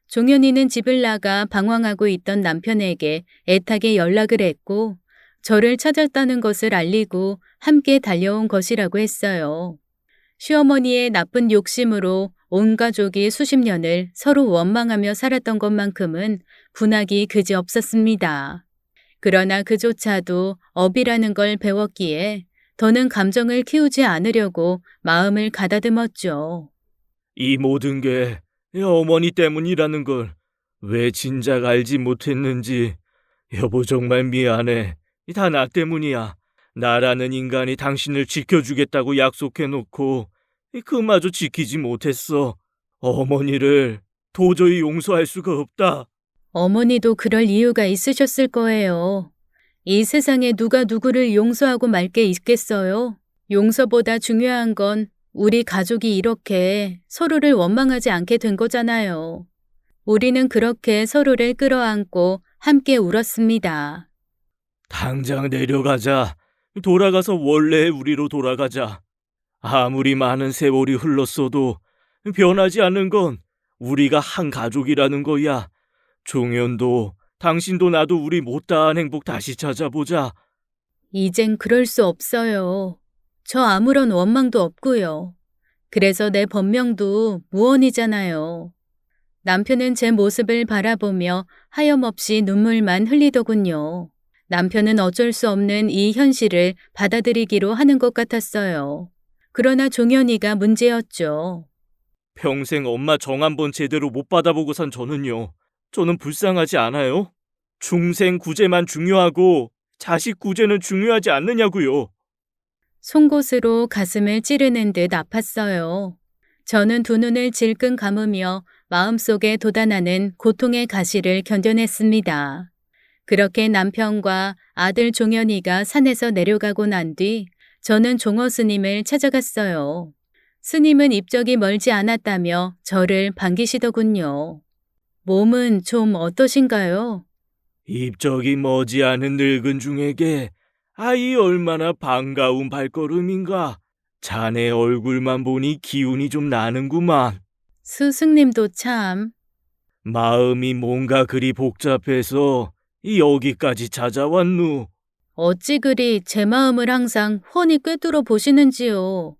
종현이는 집을 나가 방황하고 있던 남편에게 애타게 연락을 했고 저를 찾았다는 것을 알리고 함께 달려온 것이라고 했어요. 시어머니의 나쁜 욕심으로 온 가족이 수십 년을 서로 원망하며 살았던 것만큼은 분하기 그지없었습니다. 그러나 그조차도 업이라는 걸 배웠기에 더는 감정을 키우지 않으려고 마음을 가다듬었죠. 이 모든 게 어머니 때문이라는 걸 왜 진작 알지 못했는지. 여보, 정말 미안해. 다 나 때문이야. 나라는 인간이 당신을 지켜주겠다고 약속해놓고 그마저 지키지 못했어. 어머니를 도저히 용서할 수가 없다. 어머니도 그럴 이유가 있으셨을 거예요. 이 세상에 누가 누구를 용서하고 말 게 있겠어요? 용서보다 중요한 건 우리 가족이 이렇게 서로를 원망하지 않게 된 거잖아요. 우리는 그렇게 서로를 끌어안고 함께 울었습니다. 당장 내려가자. 돌아가서 원래의 우리로 돌아가자. 아무리 많은 세월이 흘렀어도 변하지 않는 건 우리가 한 가족이라는 거야. 종현도 당신도 나도 우리 못다한 행복 다시 찾아보자. 이젠 그럴 수 없어요. 저 아무런 원망도 없고요. 그래서 내 본명도 무언이잖아요. 남편은 제 모습을 바라보며 하염없이 눈물만 흘리더군요. 남편은 어쩔 수 없는 이 현실을 받아들이기로 하는 것 같았어요. 그러나 종현이가 문제였죠. 평생 엄마 정 한 번 제대로 못 받아보고 산 저는요. 저는 불쌍하지 않아요? 중생 구제만 중요하고 자식 구제는 중요하지 않느냐고요. 송곳으로 가슴을 찌르는 듯 아팠어요. 저는 두 눈을 질끈 감으며 마음속에 돋아나는 고통의 가시를 견뎌냈습니다. 그렇게 남편과 아들 종현이가 산에서 내려가고 난 뒤 저는 종어 스님을 찾아갔어요. 스님은 입적이 멀지 않았다며 저를 반기시더군요. 몸은 좀 어떠신가요? 입적이 머지않은 늙은 중에게 아이 얼마나 반가운 발걸음인가. 자네 얼굴만 보니 기운이 좀 나는구만. 스승님도 참. 마음이 뭔가 그리 복잡해서 여기까지 찾아왔누. 어찌 그리 제 마음을 항상 훤히 꿰뚫어 보시는지요.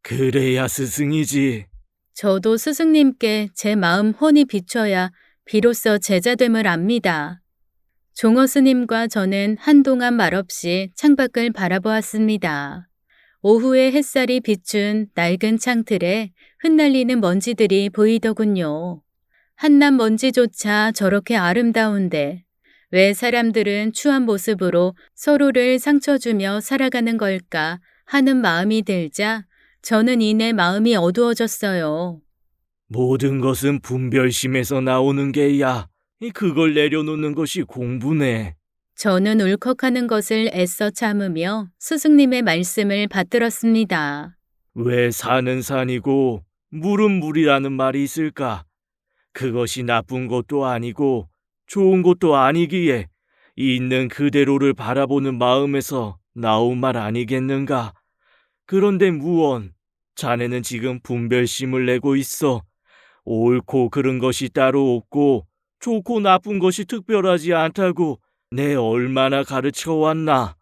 그래야 스승이지. 저도 스승님께 제 마음 훤히 비춰야 비로소 제자됨을 압니다. 종어 스님과 저는 한동안 말없이 창밖을 바라보았습니다. 오후에 햇살이 비춘 낡은 창틀에 흩날리는 먼지들이 보이더군요. 한낱 먼지조차 저렇게 아름다운데 왜 사람들은 추한 모습으로 서로를 상처 주며 살아가는 걸까 하는 마음이 들자 저는 이내 마음이 어두워졌어요. 모든 것은 분별심에서 나오는 게야. 그걸 내려놓는 것이 공부네. 저는 울컥하는 것을 애써 참으며 스승님의 말씀을 받들었습니다. 왜 산은 산이고 물은 물이라는 말이 있을까? 그것이 나쁜 것도 아니고 좋은 것도 아니기에 있는 그대로를 바라보는 마음에서 나온 말 아니겠는가? 그런데 무언, 자네는 지금 분별심을 내고 있어. 옳고 그른 것이 따로 없고 좋고 나쁜 것이 특별하지 않다고 내 얼마나 가르쳐 왔나?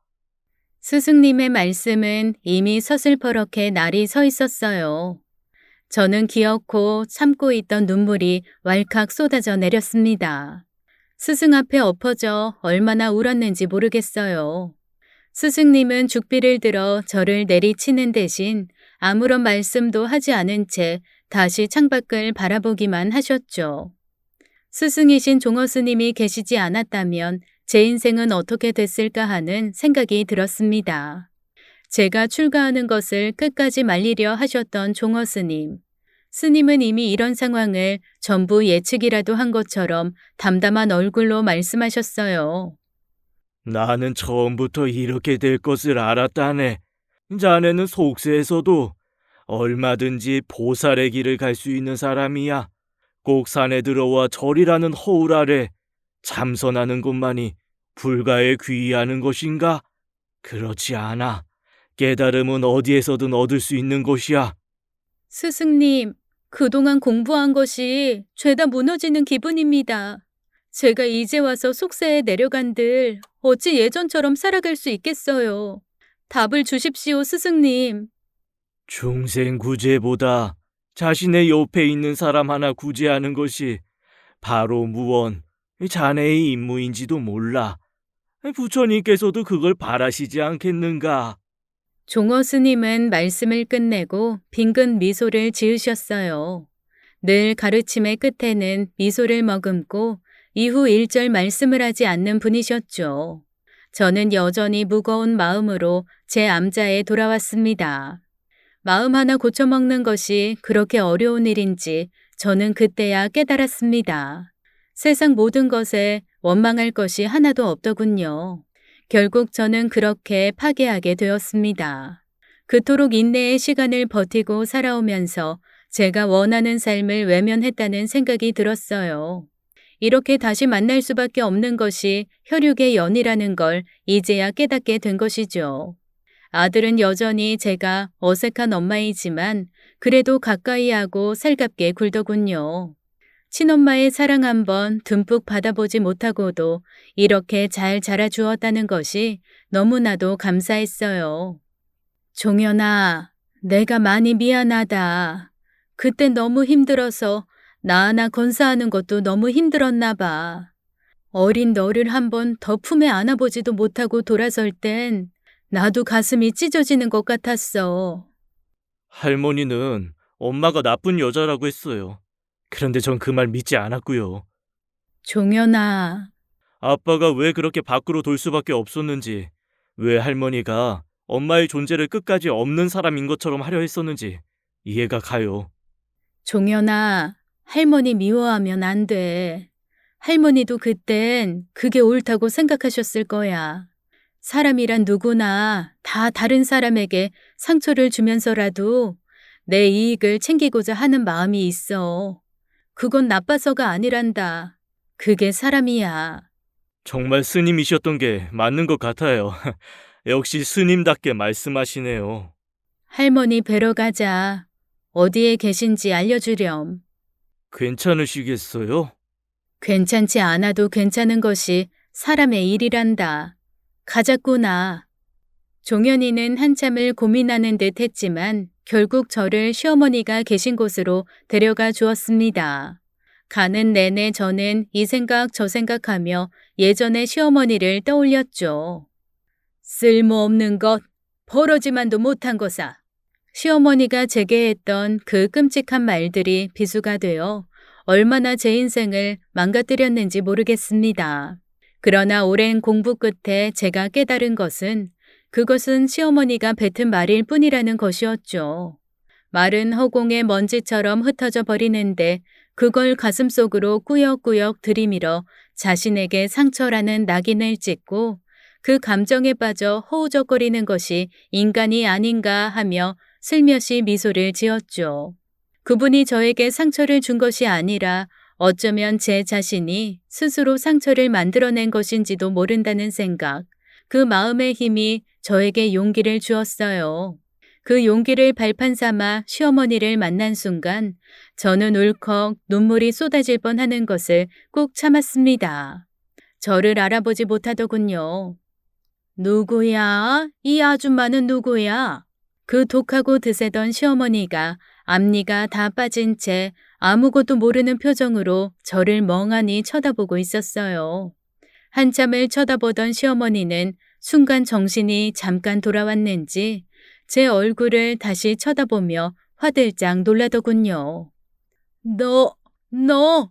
스승님의 말씀은 이미 서슬퍼렇게 날이 서 있었어요. 저는 기어코 참고 있던 눈물이 왈칵 쏟아져 내렸습니다. 스승 앞에 엎어져 얼마나 울었는지 모르겠어요. 스승님은 죽비를 들어 저를 내리치는 대신 아무런 말씀도 하지 않은 채 다시 창밖을 바라보기만 하셨죠. 스승이신 종어 스님이 계시지 않았다면 제 인생은 어떻게 됐을까 하는 생각이 들었습니다. 제가 출가하는 것을 끝까지 말리려 하셨던 종어 스님. 스님은 이미 이런 상황을 전부 예측이라도 한 것처럼 담담한 얼굴로 말씀하셨어요. 나는 처음부터 이렇게 될 것을 알았다네. 자네는 속세에서도 얼마든지 보살의 길을 갈 수 있는 사람이야. 꼭 산에 들어와 절이라는 허울 아래 참선하는 것만이 불가에 귀의하는 것인가? 그렇지 않아. 깨달음은 어디에서든 얻을 수 있는 것이야. 스승님, 그동안 공부한 것이 죄다 무너지는 기분입니다. 제가 이제 와서 속세에 내려간들 어찌 예전처럼 살아갈 수 있겠어요. 답을 주십시오, 스승님. 중생 구제보다 자신의 옆에 있는 사람 하나 구제하는 것이 바로 무언 자네의 임무인지도 몰라. 부처님께서도 그걸 바라시지 않겠는가? 종어 스님은 말씀을 끝내고 빙긋 미소를 지으셨어요. 늘 가르침의 끝에는 미소를 머금고 이후 일절 말씀을 하지 않는 분이셨죠. 저는 여전히 무거운 마음으로 제 암자에 돌아왔습니다. 마음 하나 고쳐먹는 것이 그렇게 어려운 일인지 저는 그때야 깨달았습니다. 세상 모든 것에 원망할 것이 하나도 없더군요. 결국 저는 그렇게 파괴하게 되었습니다. 그토록 인내의 시간을 버티고 살아오면서 제가 원하는 삶을 외면했다는 생각이 들었어요. 이렇게 다시 만날 수밖에 없는 것이 혈육의 연이라는 걸 이제야 깨닫게 된 것이죠. 아들은 여전히 제가 어색한 엄마이지만 그래도 가까이 하고 살갑게 굴더군요. 친엄마의 사랑 한번 듬뿍 받아보지 못하고도 이렇게 잘 자라주었다는 것이 너무나도 감사했어요. 종현아, 내가 많이 미안하다. 그때 너무 힘들어서 나 하나 건사하는 것도 너무 힘들었나 봐. 어린 너를 한번 더 품에 안아보지도 못하고 돌아설 땐 나도 가슴이 찢어지는 것 같았어. 할머니는 엄마가 나쁜 여자라고 했어요. 그런데 전 그 말 믿지 않았고요. 종현아, 아빠가 왜 그렇게 밖으로 돌 수밖에 없었는지, 왜 할머니가 엄마의 존재를 끝까지 없는 사람인 것처럼 하려 했었는지 이해가 가요. 종현아, 할머니 미워하면 안 돼. 할머니도 그땐 그게 옳다고 생각하셨을 거야. 사람이란 누구나 다 다른 사람에게 상처를 주면서라도 내 이익을 챙기고자 하는 마음이 있어. 그건 나빠서가 아니란다. 그게 사람이야. 정말 스님이셨던 게 맞는 것 같아요. 역시 스님답게 말씀하시네요. 할머니 뵈러 가자. 어디에 계신지 알려주렴. 괜찮으시겠어요? 괜찮지 않아도 괜찮은 것이 사람의 일이란다. 가자꾸나. 종현이는 한참을 고민하는 듯 했지만 결국 저를 시어머니가 계신 곳으로 데려가 주었습니다. 가는 내내 저는 이 생각 저 생각하며 예전의 시어머니를 떠올렸죠. 쓸모없는 것, 버러지만도 못한 거사. 시어머니가 제게 했던 그 끔찍한 말들이 비수가 되어 얼마나 제 인생을 망가뜨렸는지 모르겠습니다. 그러나 오랜 공부 끝에 제가 깨달은 것은 그것은 시어머니가 뱉은 말일 뿐이라는 것이었죠. 말은 허공의 먼지처럼 흩어져 버리는데 그걸 가슴속으로 꾸역꾸역 들이밀어 자신에게 상처라는 낙인을 찍고 그 감정에 빠져 허우적거리는 것이 인간이 아닌가 하며 슬며시 미소를 지었죠. 그분이 저에게 상처를 준 것이 아니라 어쩌면 제 자신이 스스로 상처를 만들어낸 것인지도 모른다는 생각, 그 마음의 힘이 저에게 용기를 주었어요. 그 용기를 발판 삼아 시어머니를 만난 순간 저는 울컥 눈물이 쏟아질 뻔하는 것을 꾹 참았습니다. 저를 알아보지 못하더군요. 누구야? 이 아줌마는 누구야? 그 독하고 드세던 시어머니가 앞니가 다 빠진 채 아무것도 모르는 표정으로 저를 멍하니 쳐다보고 있었어요. 한참을 쳐다보던 시어머니는 순간 정신이 잠깐 돌아왔는지 제 얼굴을 다시 쳐다보며 화들짝 놀라더군요. 너!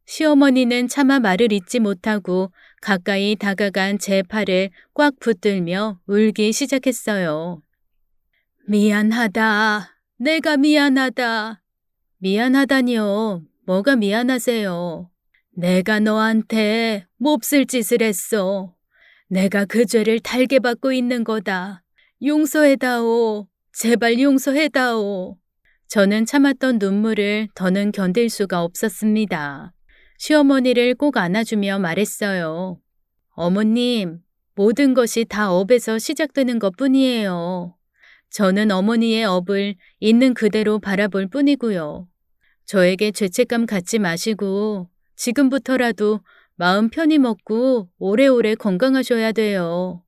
시어머니는 차마 말을 잇지 못하고 가까이 다가간 제 팔을 꽉 붙들며 울기 시작했어요. 미안하다. 내가 미안하다. 미안하다니요. 뭐가 미안하세요? 내가 너한테 몹쓸 짓을 했어. 내가 그 죄를 달게 받고 있는 거다. 용서해다오. 제발 용서해다오. 저는 참았던 눈물을 더는 견딜 수가 없었습니다. 시어머니를 꼭 안아주며 말했어요. 어머님, 모든 것이 다 업에서 시작되는 것뿐이에요. 저는 어머니의 업을 있는 그대로 바라볼 뿐이고요. 저에게 죄책감 갖지 마시고 지금부터라도 마음 편히 먹고 오래오래 건강하셔야 돼요.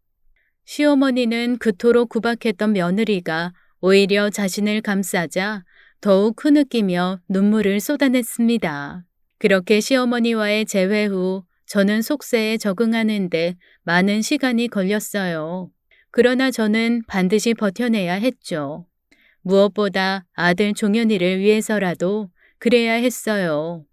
시어머니는 그토록 구박했던 며느리가 오히려 자신을 감싸자 더욱 흐느끼며 눈물을 쏟아냈습니다. 그렇게 시어머니와의 재회 후 저는 속세에 적응하는데 많은 시간이 걸렸어요. 그러나 저는 반드시 버텨내야 했죠. 무엇보다 아들 종현이를 위해서라도 그래야 했어요.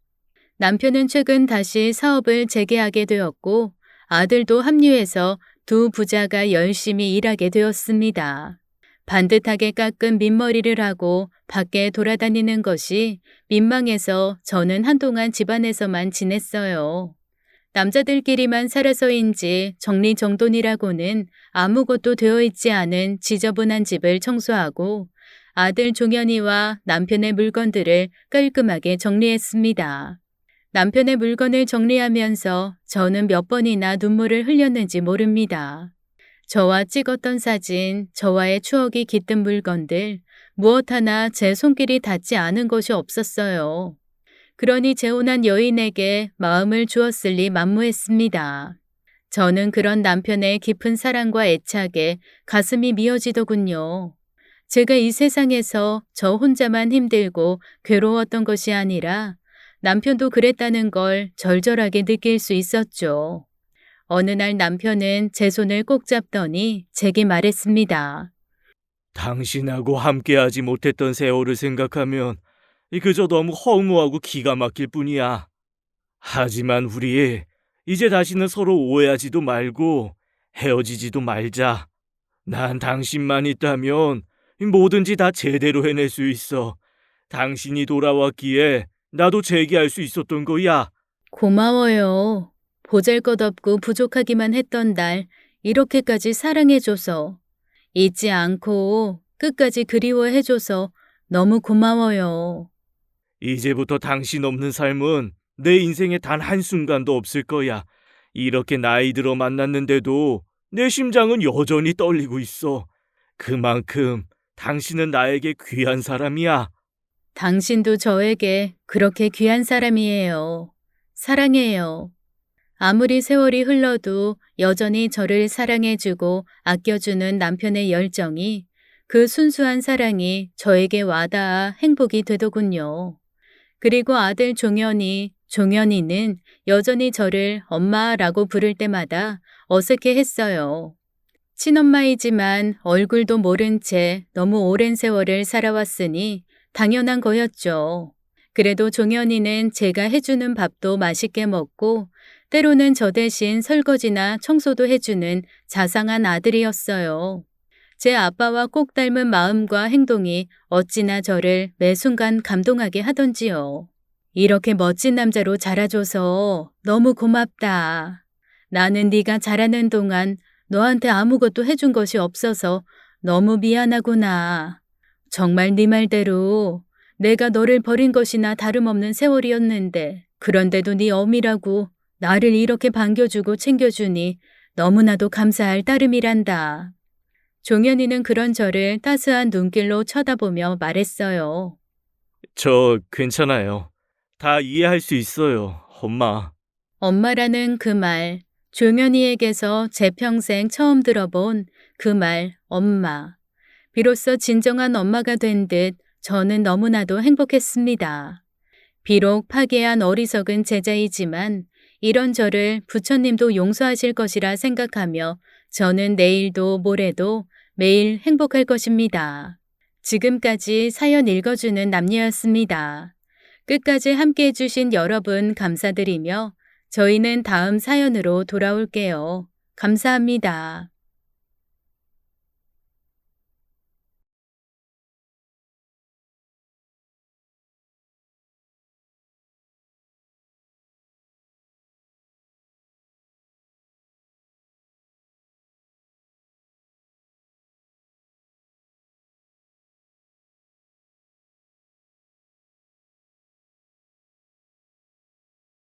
남편은 최근 다시 사업을 재개하게 되었고 아들도 합류해서 두 부자가 열심히 일하게 되었습니다. 반듯하게 깎은 민머리를 하고 밖에 돌아다니는 것이 민망해서 저는 한동안 집안에서만 지냈어요. 남자들끼리만 살아서인지 정리정돈이라고는 아무것도 되어 있지 않은 지저분한 집을 청소하고 아들 종현이와 남편의 물건들을 깔끔하게 정리했습니다. 남편의 물건을 정리하면서 저는 몇 번이나 눈물을 흘렸는지 모릅니다. 저와 찍었던 사진, 저와의 추억이 깃든 물건들, 무엇 하나 제 손길이 닿지 않은 것이 없었어요. 그러니 재혼한 여인에게 마음을 주었을 리 만무했습니다. 저는 그런 남편의 깊은 사랑과 애착에 가슴이 미어지더군요. 제가 이 세상에서 저 혼자만 힘들고 괴로웠던 것이 아니라 남편도 그랬다는 걸 절절하게 느낄 수 있었죠. 어느 날 남편은 제 손을 꼭 잡더니 제게 말했습니다. 당신하고 함께하지 못했던 세월을 생각하면 그저 너무 허무하고 기가 막힐 뿐이야. 하지만 우리 이제 다시는 서로 오해하지도 말고 헤어지지도 말자. 난 당신만 있다면 뭐든지 다 제대로 해낼 수 있어. 당신이 돌아왔기에 나도 재기할 수 있었던 거야. 고마워요. 보잘것없고 부족하기만 했던 날 이렇게까지 사랑해줘서, 잊지 않고 끝까지 그리워해줘서 너무 고마워요. 이제부터 당신 없는 삶은 내 인생에 단 한순간도 없을 거야. 이렇게 나이 들어 만났는데도 내 심장은 여전히 떨리고 있어. 그만큼 당신은 나에게 귀한 사람이야. 당신도 저에게 그렇게 귀한 사람이에요. 사랑해요. 아무리 세월이 흘러도 여전히 저를 사랑해주고 아껴주는 남편의 열정이, 그 순수한 사랑이 저에게 와닿아 행복이 되더군요. 그리고 아들 종현이는 여전히 저를 엄마라고 부를 때마다 어색해 했어요. 친엄마이지만 얼굴도 모른 채 너무 오랜 세월을 살아왔으니 당연한 거였죠. 그래도 종현이는 제가 해주는 밥도 맛있게 먹고 때로는 저 대신 설거지나 청소도 해주는 자상한 아들이었어요. 제 아빠와 꼭 닮은 마음과 행동이 어찌나 저를 매 순간 감동하게 하던지요. 이렇게 멋진 남자로 자라줘서 너무 고맙다. 나는 네가 자라는 동안 너한테 아무것도 해준 것이 없어서 너무 미안하구나. 정말 네 말대로 내가 너를 버린 것이나 다름없는 세월이었는데, 그런데도 네 어미라고 나를 이렇게 반겨주고 챙겨주니 너무나도 감사할 따름이란다. 종현이는 그런 저를 따스한 눈길로 쳐다보며 말했어요. 저 괜찮아요. 다 이해할 수 있어요, 엄마. 엄마라는 그 말, 종현이에게서 제 평생 처음 들어본 그 말, 엄마. 비로소 진정한 엄마가 된 듯 저는 너무나도 행복했습니다. 비록 파괴한 어리석은 제자이지만 이런 저를 부처님도 용서하실 것이라 생각하며 저는 내일도 모레도 매일 행복할 것입니다. 지금까지 사연 읽어주는 남녀였습니다. 끝까지 함께 해주신 여러분 감사드리며 저희는 다음 사연으로 돌아올게요. 감사합니다.